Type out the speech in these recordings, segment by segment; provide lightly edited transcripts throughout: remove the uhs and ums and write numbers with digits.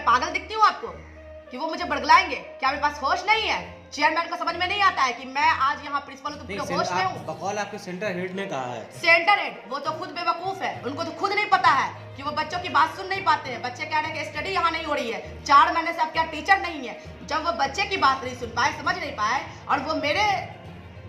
मैं पागल दिखती हूँ आपको कि वो मुझे बरगलाएंगे? क्या मेरे पास होश नहीं है? चेयरमैन को समझ में नहीं आता है कि मैं आज यहाँ प्रिंसिपल हूँ तो पूरे होश में हूँ। बकौल आपके सेंटर हेड ने कहा है। सेंटर हेड वो तो खुद बेवकूफ है, उनको तो खुद नहीं पता है कि वो बच्चों की बात सुन नहीं पाते हैं। बच्चे कह रहे हैं कि स्टडी यहाँ नहीं हो रही है, 4 महीने से अब क्या टीचर नहीं है। जब वो बच्चे की बात नहीं सुन पाए, समझ नहीं पाए, और वो मेरे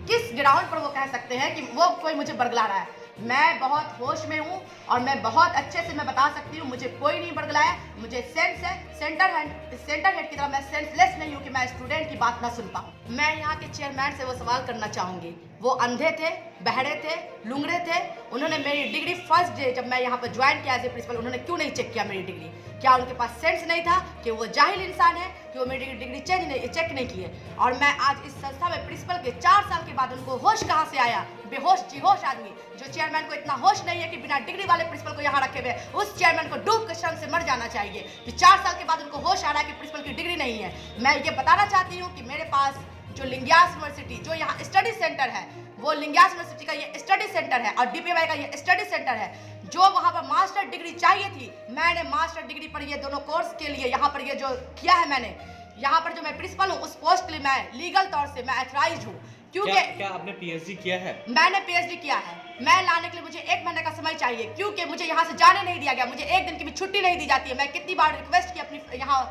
किस ग्राउंड पर वो कह सकते हैं कि वो कोई मुझे बरगला रहा है? मैं बहुत होश में हूँ और मैं बहुत अच्छे से मैं बता सकती हूँ, मुझे कोई नहीं बरगलाया। मुझे सेंस है, सेंटर हेड की तरह मैं सेंसलेस नहीं हूँ कि मैं स्टूडेंट की बात ना सुन पाऊँ। मैं यहाँ के चेयरमैन से वो सवाल करना चाहूँगी। वो अंधे थे, बहरे थे, लुंगड़े थे। उन्होंने मेरी डिग्री फर्स्ट डे जब मैं यहाँ पर ज्वाइन किया एज ए प्रिंसिपल, उन्होंने क्यों नहीं चेक किया मेरी डिग्री? क्या उनके पास सेंस नहीं था कि वो जाहिल इंसान है कि वो मेरी डिग्री चेक नहीं किए? और मैं आज इस संस्था में प्रिंसिपल के 4 साल के बाद उनको होश कहाँ से आया? बेहोश चिहोश आदमी, जो चेयरमैन को इतना होश नहीं है कि बिना डिग्री वाले प्रिंसिपल को यहाँ रखे हुए, उस चेयरमैन को डूब के शर्म से मर जाना चाहिए कि 4 साल के बाद उनको होश आ रहा है कि प्रिंसिपल की डिग्री नहीं है। मैं ये बताना चाहती हूँ कि मेरे पास जो लिंग्यास यूनिवर्सिटी, जो यहाँ स्टडी सेंटर है, वो लिंग्यास यूनिवर्सिटी का ये स्टडी सेंटर है और डीपीवाई का ये स्टडी सेंटर है। जो वहाँ पर मास्टर डिग्री चाहिए थी, मैंने मास्टर डिग्री पर ये दोनों कोर्स के लिए यहाँ पर ये जो किया है, मैंने यहाँ पर जो मैं प्रिंसिपल हूँ उस पोस्ट के लिए मैं लीगल तौर से मैं ऑथराइज्ड हूँ। क्योंकि क्या आपने पीएचडी किया है? मैंने पीएचडी किया है। मैं लाने के लिए मुझे 1 महीने का समय चाहिए, क्योंकि मुझे यहाँ से जाने नहीं दिया गया। मुझे 1 दिन की भी छुट्टी नहीं दी जाती है। मैं कितनी बार रिक्वेस्ट की अपनी यहाँ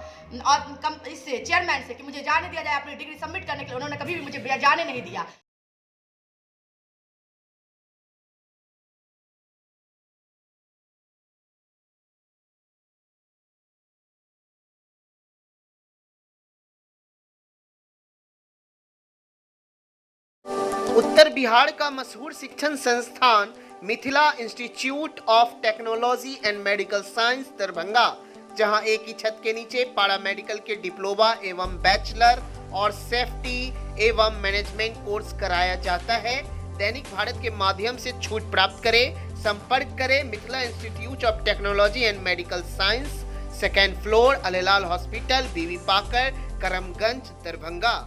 और इससे चेयरमैन से कि मुझे जाने दिया जाए अपनी डिग्री सबमिट करने के लिए, उन्होंने कभी भी मुझे जाने नहीं दिया। उत्तर बिहार का मशहूर शिक्षण संस्थान Mithila institute of technology and medical science Darbhanga, जहां एक ही छत के नीचे पैरामेडिकल के डिप्लोमा एवं बैचलर और सेफ्टी एवं मैनेजमेंट कोर्स कराया जाता है। दैनिक भारत के माध्यम से छूट प्राप्त करें, संपर्क करें Mithila institute of technology and medical science, 2nd floor, Alilal hospital, बीवी पाकर, करमगंज, दरभंगा।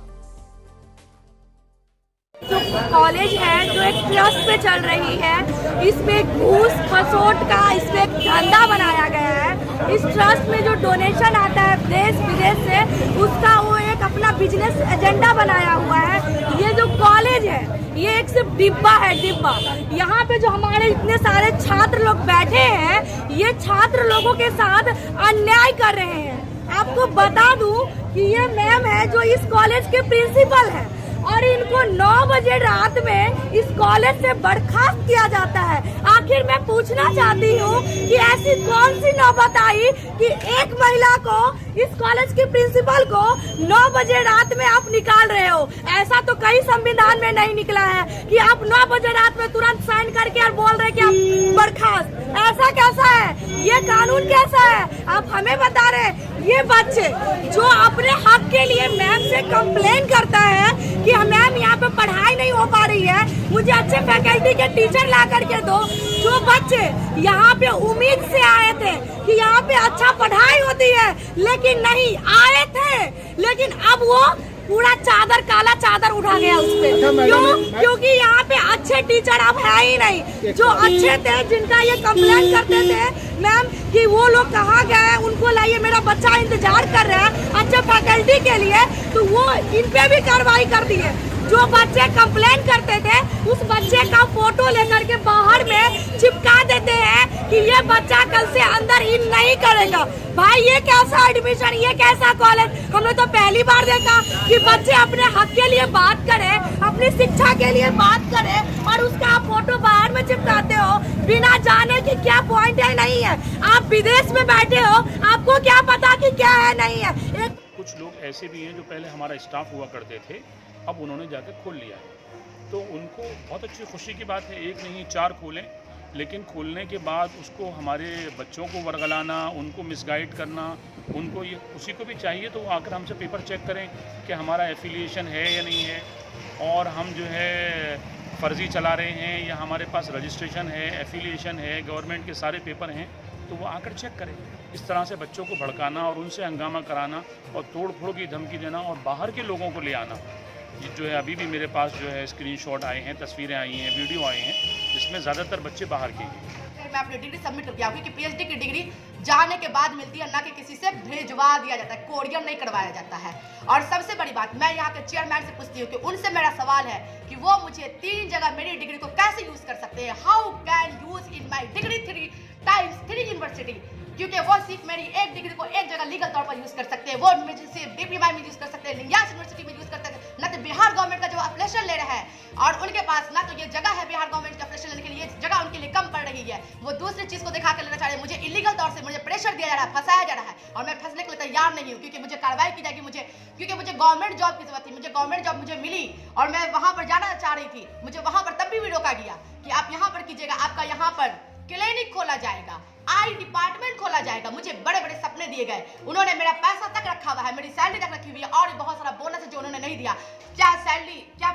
जो कॉलेज है जो एक ट्रस्ट पे चल रही है, इसमें घूस खसोट का इसमें एक धंधा बनाया गया है। इस ट्रस्ट में जो डोनेशन आता है देश विदेश से, उसका वो एक अपना बिजनेस एजेंडा बनाया हुआ है। ये जो कॉलेज है ये एक सिर्फ डिब्बा है, डिब्बा। यहाँ पे जो हमारे इतने सारे छात्र लोग बैठे हैं, ये छात्र लोगों के साथ अन्याय कर रहे हैं। आपको बता दूं कि ये मैम है जो इस कॉलेज के प्रिंसिपल है और इनको 9 बजे रात में इस कॉलेज से बर्खास्त किया जाता है। आखिर मैं पूछना चाहती हूँ कि ऐसी कौन सी नौबत आई कि एक महिला को, इस कॉलेज के प्रिंसिपल को 9 बजे रात में आप निकाल रहे हो? ऐसा तो कई संविधान में नहीं निकला है कि आप 9 बजे रात में तुरंत साइन करके और बोल रहे कि आप बर्खास्त। ऐसा कैसा है? ये कानून कैसा है? आप हमें बता रहे ये बच्चे जो अपने हक के लिए मैम से कंप्लेन करता है कि मैम यहाँ पे पढ़ाई नहीं हो पा रही है, मुझे अच्छे फैकल्टी के टीचर ला करके दो। जो बच्चे यहाँ पे उम्मीद से आए थे कि यहाँ पे अच्छा पढ़ाई होती है, लेकिन नहीं आए थे, लेकिन अब वो पूरा चादर, काला चादर उठा गया उस पे। क्यों? क्योंकि यहाँ पे अच्छे टीचर अब है ही नहीं। जो अच्छे थे, जिनका ये कंप्लेंट करते थे मैम कि वो लोग कहाँ गए, उनको लाइए, मेरा बच्चा इंतजार कर रहा है अच्छे फैकल्टी के लिए, तो वो इन पे भी कार्रवाई कर दी है। जो बच्चे कंप्लेन करते थे उस बच्चे का फोटो लेकर के बाहर में चिपका देते हैं कि ये बच्चा कल से अंदर इन नहीं करेगा। भाई ये कैसा एडमिशन, ये कैसा कॉलेज? हमने तो पहली बार देखा कि बच्चे अपने हक के लिए बात करें, अपनी शिक्षा के लिए बात करें और उसका आप फोटो बाहर में चिपकाते हो बिना जाने कि क्या पॉइंट है नहीं है। आप विदेश में बैठे हो, आपको क्या पता कि क्या है नहीं है। कुछ लोग ऐसे भी हैं जो पहले हमारा स्टाफ हुआ करते थे, अब उन्होंने जाकर खोल लिया है, तो उनको बहुत अच्छी खुशी की बात है। 1 नहीं 4 खोलें, लेकिन खोलने के बाद उसको हमारे बच्चों को वर्गलाना, उनको मिसगाइड करना, उनको ये उसी को भी चाहिए तो वो आकर हमसे पेपर चेक करें कि हमारा एफिलिएशन है या नहीं है, और हम जो है फ़र्ज़ी चला रहे हैं या हमारे पास रजिस्ट्रेशन है, एफिलिएशन है, गवर्नमेंट के सारे पेपर हैं, तो वो आकर चेक करें। इस तरह से बच्चों को भड़काना और उनसे हंगामा कराना और तोड़ फोड़ की धमकी देना और बाहर के लोगों को ले आना, ये जो है अभी भी मेरे पास जो है स्क्रीनशॉट आए हैं, तस्वीरें आई हैं, वीडियो आए हैं, जिसमें ज़्यादातर बच्चे बाहर के हैं। मैं अपनी डिग्री सबमिट करके आऊँ, क्योंकि पीएचडी की डिग्री जाने के बाद मिलती है, ना कि किसी से भेजवा दिया जाता है, कोरियर नहीं करवाया जाता है। और सबसे बड़ी बात, मैं यहाँ के चेयरमैन से पूछती हूँ कि उनसे मेरा सवाल है कि वो मुझे 3 जगह मेरी डिग्री को कैसे यूज कर सकते हैं। How can use in my degree 3 times 3 university, क्योंकि वो सिर्फ मेरी एक डिग्री को एक जगह लीगल तौर पर यूज कर सकते हैं। वो सिर्फ डीपीएमआई में यूज कर सकते हैं, लिंगायत यूनिवर्सिटी में यूज कर सकते हैं, ना तो बिहार गवर्नमेंट का जो एप्लीकेशन ले रहा है, और उनके पास ना तो ये जगह है बिहार गवर्नमेंट का एप्लीकेशन लेने के लिए, जगह उनके लिए कम पड़ रही है। वो दूसरी चीज को दिखा कर लेना चाह रहे हैं। मुझे इलीगल तौर से मुझे प्रेशर दिया जा रहा है, फंसाया जा रहा है, और मैं फंसने के लिए तैयार नहीं हूँ, क्योंकि मुझे कार्रवाई की जाएगी। क्योंकि मुझे गवर्नमेंट जॉब की जरूरत थी, मुझे गवर्नमेंट जॉब मुझे मिली, और मैं वहां पर जाना चाह रही थी। मुझे वहां पर तब भी रोका गया कि आप यहाँ पर कीजिएगा, आपका यहाँ पर क्लिनिक खोला जाएगा, आई डिपार्टमेंट खोला जाएगा। मुझे बड़े बड़े सपने दिए गए, उन्होंने मेरा पैसा तक रखा हुआ है, मेरी सैलरी तक रखी हुई है, और बहुत सारा बोनस है जो उन्होंने नहीं दिया। क्या सैलरी, क्या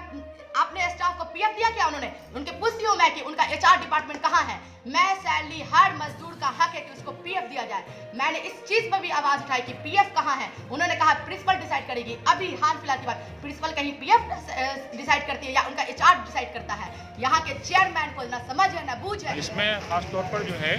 आपने स्टाफ को पीएफ दिया? क्या उन्होंने? उनके पूछती हूँ मैं कि उनका एचआर डिपार्टमेंट कहाँ है? मैं सैलरी, हर मजदूर का हक है कि उसको पीएफ दिया जाए। मैंने इस चीज पर भी आवाज उठाई कि पीएफ कहाँ है? उन्होंने कहा प्रिंसिपल डिसाइड करेगी। अभी हाल फिलहाल की बात, प्रिंसिपल कहीं पीएफ डिसाइड करती है या उनका एचआर डिसाइड करता है? यहाँ के चेयरमैन को ना समझ है ना बूझ है। इसमें खासतौर पर जो है,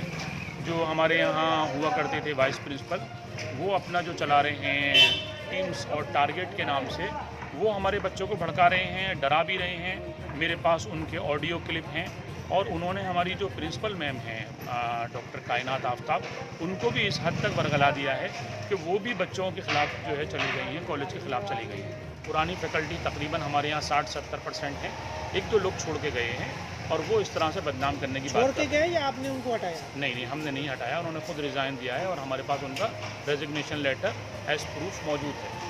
जो हमारे यहाँ हुआ करते थे वाइस प्रिंसिपल, वो अपना जो चला रहे हैं टीम्स और टारगेट के नाम से, वो हमारे बच्चों को भड़का रहे हैं, डरा भी रहे हैं। मेरे पास उनके ऑडियो क्लिप हैं, और उन्होंने हमारी जो प्रिंसिपल मैम हैं डॉक्टर कायनात आफ्ताब, उनको भी इस हद तक बरगला दिया है कि वो भी बच्चों के खिलाफ जो है चली गई हैं, कॉलेज के खिलाफ चली गई हैं। पुरानी फैकल्टी तकरीबन हमारे यहाँ 60-70% है, 1-2 लोग छोड़ के गए हैं, और वो इस तरह से बदनाम करने की बात छोड़ के गए या आपने उनको हटाया? नहीं, हमने नहीं हटाया, उन्होंने खुद रिज़ाइन दिया है, और हमारे पास उनका रेजिग्नेशन लेटर एज प्रूफ मौजूद है।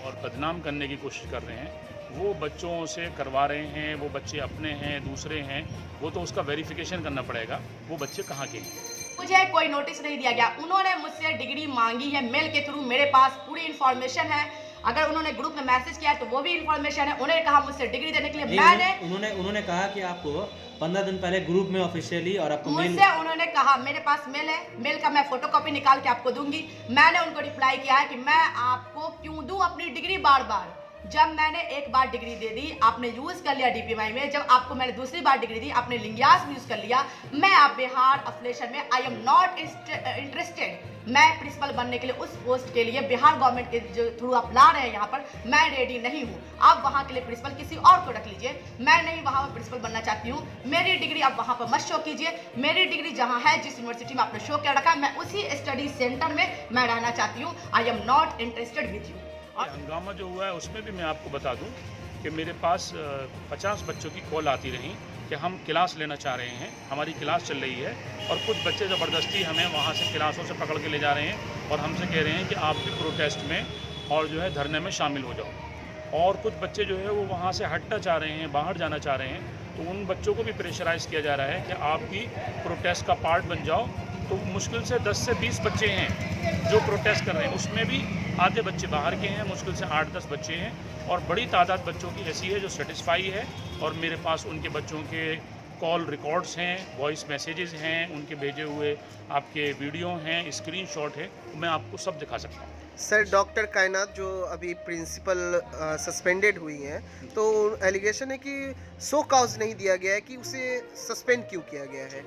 और बदनाम करने की कोशिश कर रहे हैं, वो बच्चों से करवा रहे हैं, वो बच्चे अपने हैं, दूसरे हैं, वो तो उसका वेरिफिकेशन करना पड़ेगा वो बच्चे कहाँ के हैं। मुझे कोई नोटिस नहीं दिया गया, उन्होंने मुझसे डिग्री मांगी है मेल के थ्रू, मेरे पास पूरी इन्फॉर्मेशन है। अगर उन्होंने ग्रुप में मैसेज किया तो वो भी इन्फॉर्मेशन है। उन्होंने कहा मुझसे डिग्री देने के लिए, मैंने उन्होंने कहा कि आपको 15 दिन पहले ग्रुप में ऑफिशियली और आपको मुझसे उन्होंने कहा, मेरे पास मेल है, मेल का मैं फोटोकॉपी निकाल के आपको दूंगी। मैंने उनको रिप्लाई किया है कि मैं आपको क्यों दूं अपनी डिग्री बार बार, जब मैंने एक बार डिग्री दे दी, आपने यूज कर लिया डीपीएमआई में, जब आपको मैंने दूसरी बार डिग्री दी, आपने लिंगायत में यूज कर लिया। मैं आप बिहार एफिलिएशन में आई एम नॉट इंटरेस्टेड। मैं प्रिंसिपल बनने के लिए उस पोस्ट के लिए बिहार गवर्नमेंट के जो थ्रू आप ला रहे हैं यहाँ पर, मैं रेडी नहीं हूँ। आप वहाँ के लिए प्रिंसिपल किसी और को रख लीजिए, मैं नहीं वहाँ पर प्रिंसिपल बनना चाहती हूँ। मेरी डिग्री आप वहाँ पर मत शो कीजिए। मेरी डिग्री जहाँ है, जिस यूनिवर्सिटी में आपने शो किया रखा है, मैं उसी स्टडी सेंटर में मैं रहना चाहती हूँ। I am not interested with you. और हंगामा जो हुआ है उसमें भी मैं आपको बता दूं कि मेरे पास 50 बच्चों की कॉल आती रही कि हम क्लास लेना चाह रहे हैं, हमारी क्लास चल रही है, और कुछ बच्चे ज़बरदस्ती हमें वहाँ से क्लासों से पकड़ के ले जा रहे हैं, और हमसे कह रहे हैं कि आप भी प्रोटेस्ट में और जो है धरने में शामिल हो जाओ। और कुछ बच्चे जो है वो वहाँ से हटना चाह रहे हैं, बाहर जाना चाह रहे हैं, तो उन बच्चों को भी प्रेशराइज़ किया जा रहा है कि आप भी प्रोटेस्ट का पार्ट बन जाओ। तो मुश्किल से 10 से 20 बच्चे हैं जो प्रोटेस्ट कर रहे हैं, उसमें भी आधे बच्चे बाहर के हैं, मुश्किल से 8-10 बच्चे हैं, और बड़ी तादाद बच्चों की ऐसी है जो सेटिस्फाई है। और मेरे पास उनके बच्चों के कॉल रिकॉर्ड्स हैं, वॉइस मैसेजेस हैं, उनके भेजे हुए आपके वीडियो हैं, स्क्रीनशॉट है, मैं आपको सब दिखा सकता हूँ। सर, डॉक्टर कायनात जो अभी प्रिंसिपल सस्पेंडेड हुई हैं, तो एलिगेशन है कि सो कॉज नहीं दिया गया है कि उसे सस्पेंड क्यों किया गया है?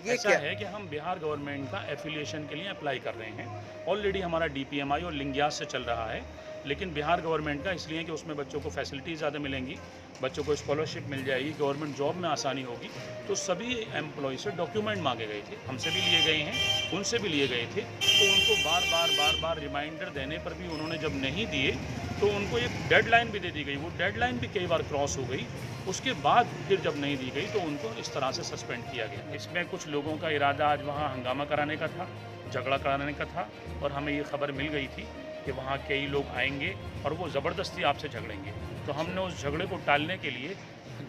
ये ऐसा क्या है कि हम बिहार गवर्नमेंट का एफिलिएशन के लिए अप्लाई कर रहे हैं। ऑलरेडी हमारा डीपीएमआई और लिंगायत से चल रहा है, लेकिन बिहार गवर्नमेंट का इसलिए कि उसमें बच्चों को फैसिलिटीज़ ज़्यादा मिलेंगी, बच्चों को स्कॉलरशिप मिल जाएगी, गवर्नमेंट जॉब में आसानी होगी। तो सभी एम्प्लॉय से डॉक्यूमेंट मांगे गए थे, हमसे भी लिए गए हैं, उनसे भी लिए गए थे। तो उनको बार बार रिमाइंडर देने पर भी उन्होंने जब नहीं दिए, तो उनको एक डेडलाइन भी दे दी गई। वो डेडलाइन भी कई बार क्रॉस हो गई, उसके बाद फिर जब नहीं दी गई तो उनको इस तरह से सस्पेंड किया गया। इसमें कुछ लोगों का इरादा आज वहाँ हंगामा कराने का था, झगड़ा कराने का था, और हमें ये खबर मिल गई थी कि वहाँ कई लोग आएंगे और वो ज़बरदस्ती आपसे झगड़ेंगे। तो हमने उस झगड़े को टालने के लिए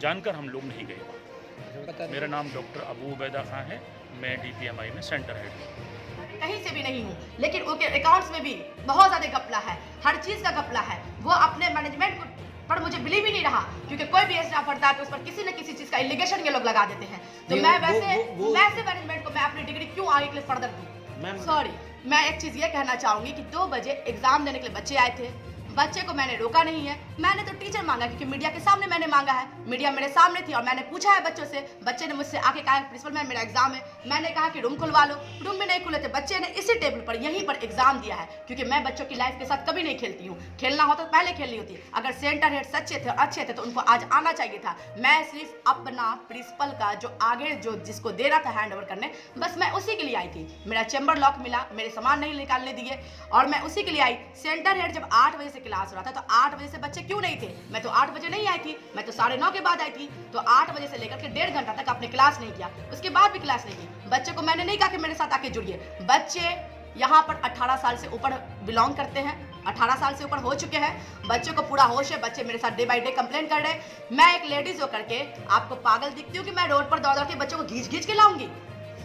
जानकर हम लोग नहीं गए। मेरा नाम डॉक्टर अबू उबैदा खां है, मैं डीपीएमआई में सेंटर हेड हूँ। कहीं से भी नहीं हूँ, लेकिन उनके अकाउंट्स में भी बहुत ज़्यादा घपला है, हर चीज़ का घपला है। वो अपने मैनेजमेंट पर मुझे बिलीव ही नहीं रहा, क्योंकि कोई भी स्टाफ पढ़ता है तो उस पर किसी न किसी चीज़ का एलिगेशन ये लोग लगा देते हैं। तो मैं वैसे मैनेजमेंट को मैं अपनी डिग्री क्यों आगे के लिए फर्दर दूँ? सॉरी, मैं एक चीज़ ये कहना चाहूँगी कि 2 बजे एग्ज़ाम देने के लिए बच्चे आए थे, बच्चे को मैंने रोका नहीं है, मैंने तो टीचर मांगा क्योंकि मीडिया के सामने मैंने मांगा है, मीडिया मेरे सामने थी और मैंने पूछा है बच्चों से। बच्चे ने मुझसे आके कहा प्रिंसिपल मैम मेरा एग्जाम है, मैंने कहा कि रूम खुलवा लो, रूम में नहीं खुले थे। बच्चे ने इसी टेबल पर यहीं पर एग्जाम दिया है क्योंकि मैं बच्चों की लाइफ के साथ कभी नहीं खेलती हूँ, खेलना होता तो पहले खेलनी होती। अगर सेंटर हेड सच्चे थे अच्छे थे तो उनको आज आना चाहिए था। मैं सिर्फ अपना प्रिंसिपल का जो आगे जो जिसको दे रहा था हैंड ओवर करने, बस मैं उसी के लिए आई थी। मेरा चैम्बर लॉक मिला, मेरे सामान नहीं निकालने दिए और मैं उसी के लिए आई। सेंटर हेड जब 8 बजे से क्लास हो रहा था तो 8 बजे से बच्चे क्यों नहीं थे? मैं तो 8 बजे नहीं आई थी, मैं तो 9:30 के बाद आई थी। तो 8 बजे से लेकर के 1.5 घंटा तक आपने क्लास नहीं किया, उसके बाद भी क्लास नहीं की। बच्चे को मैंने नहीं कहा कि मेरे साथ आके जुड़िए। बच्चे यहाँ पर 18 साल से ऊपर बिलोंग करते हैं, 18 साल से ऊपर हो चुके हैं, बच्चों को पूरा होश है। बच्चे मेरे साथ डे बाय डे कंप्लेन कर रहे हैं। मैं एक लेडीज होकर के आपको पागल दिखती हूँ कि मैं रोड पर दौड़ दौड़ के बच्चों को घींच के लाऊंगी?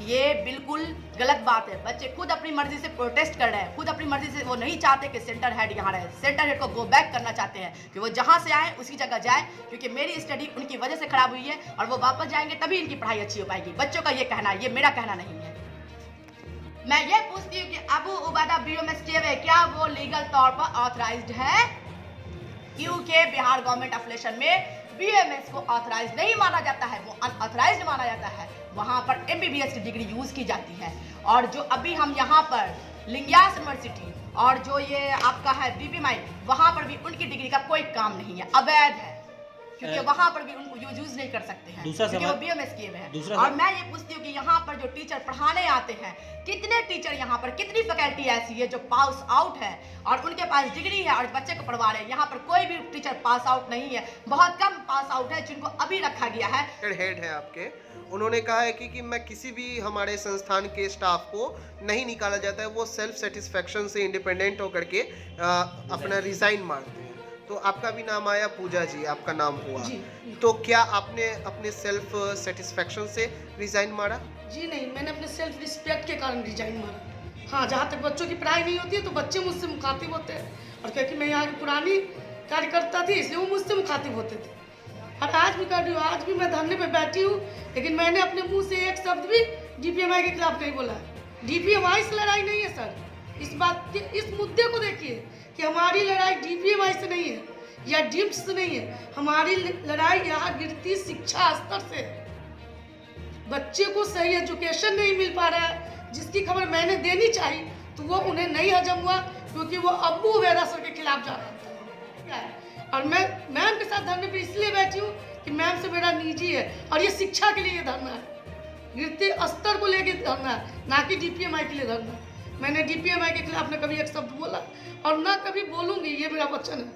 ये बिल्कुल गलत बात है। बच्चे खुद अपनी मर्जी से प्रोटेस्ट कर रहे हैं, खुद अपनी मर्जी से वो नहीं चाहते कि सेंटर हेड यहाँ रहे। सेंटर हेड को गो बैक करना चाहते हैं कि वो जहाँ से आए उसी जगह जाए, क्योंकि मेरी स्टडी उनकी वजह से खराब हुई है और वो वापस जाएंगे तभी इनकी पढ़ाई अच्छी हो पाएगी। बच्चों का ये कहना है, ये मेरा कहना नहीं है। मैं ये पूछती हूँ कि अबू उबादा BMS क्या वो लीगल तौर पर ऑथराइज्ड है? क्योंकि बिहार गवर्नमेंट एफिलिएशन में BMS को ऑथराइज नहीं माना जाता है, वो अनऑथराइज्ड माना जाता है। वहाँ पर MBBS की डिग्री यूज की जाती है। और जो अभी हम यहाँ पर लिंगियास यूनिवर्सिटी और जो ये आपका है BPMI, वहाँ पर भी उनकी डिग्री का कोई काम नहीं है, अवैध है, क्योंकि वहाँ पर भी उनको यूज नहीं कर सकते हैं क्योंकि वो BMS किए हुए हैं। और मैं ये पूछती हूँ कि यहाँ पर जो टीचर पढ़ाने आते हैं, कितने टीचर यहाँ पर, कितनी फैकल्टी ऐसी है जो पास आउट है और उनके पास डिग्री है और बच्चे को पढ़वा रहे हैं? यहाँ पर कोई भी टीचर पास आउट नहीं है, बहुत कम पास आउट है जिनको अभी रखा गया है। हेड है आपके, उन्होंने कहा है कि मैं किसी भी हमारे संस्थान के स्टाफ को नहीं निकाला जाता है, वो सेल्फ सेटिस्फेक्शन से इंडिपेंडेंट होकर के अपना रिजाइन मारते हैं। तो आपका भी नाम आया, पूजा जी आपका नाम हुआ, तो क्या आपने अपने सेल्फ सेटिस्फेक्शन से रिजाइन मारा? जी नहीं, मैंने अपने सेल्फ रिस्पेक्ट के कारण रिजाइन मारा। हाँ, जहाँ तक बच्चों की पढ़ाई नहीं होती है तो बच्चे मुझसे मुखातिब होते हैं, और क्योंकि मैं यहाँ की पुरानी कार्यकर्ता थी इसलिए वो मुझसे मुखातिब होते थे। और आज भी कर रही हूँ, आज भी मैं धरने पे बैठी हूँ, लेकिन मैंने अपने मुंह से एक शब्द भी DPMI के खिलाफ नहीं बोला। DPMI से लड़ाई नहीं है सर, इस मुद्दे को देखिए कि हमारी लड़ाई DPMI से नहीं है या डिम्स से नहीं है, हमारी लड़ाई यहाँ गिरती शिक्षा स्तर से। बच्चे को सही एजुकेशन नहीं मिल पा रहा है, जिसकी खबर मैंने देनी चाहिए तो वो उन्हें नहीं हजम हुआ क्योंकि वो अब्बू उबैदा सर के खिलाफ जा रहा था। और मैं मैम के साथ धरने पे इसलिए बैठी हूँ कि मैम से मेरा निजी है और ये शिक्षा के लिए ये धरना है, गिरते स्तर को लेके धरना है, ना कि DPMI के लिए धरना है। मैंने DPMI के खिलाफ न कभी एक शब्द बोला और ना कभी बोलूँगी, ये मेरा वचन है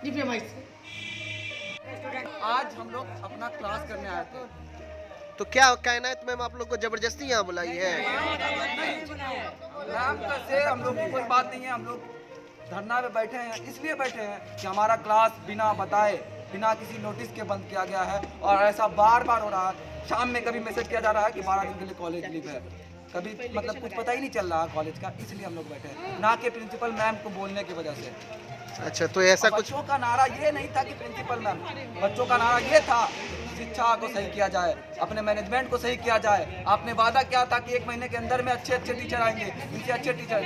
DPMI से। आज हम लोग अपना क्लास करने आए थे, तो क्या कहना है मैम, आप लोग को जबरदस्ती यहाँ बुलाई है? मैम से हम लोग की कोई बात नहीं है। हम लोग धरना पे बैठे हैं, इसलिए बैठे हैं कि हमारा क्लास बिना बताए, बिना किसी नोटिस के बंद किया गया है और ऐसा बार बार हो रहा है। शाम में कभी मैसेज किया जा रहा है कि 12 दिन के लिए कॉलेज लीव है, कभी मतलब कुछ पता ही नहीं चल रहा कॉलेज का, इसलिए हम लोग बैठे हैं, ना कि प्रिंसिपल मैम को बोलने की वजह से। अच्छा, तो ऐसा कुछ बच्चों का नारा ये नहीं था कि प्रिंसिपल मैम, बच्चों का नारा ये था शिक्षा को सही किया जाए, अपने मैनेजमेंट को सही किया जाए। आपने वादा किया था कि 1 महीने के अंदर में अच्छे टीचर आएंगे, इनसे अच्छे टीचर।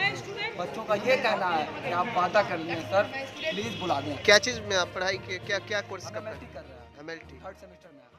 बच्चों का ये कहना है कि आप वादा कर लें सर, प्लीज बुला दें। क्या चीज़ में आप पढ़ाई के क्या कोर्स कर रहे हैं? MLT कर रहे हैं, MLT 3rd सेमेस्टर में।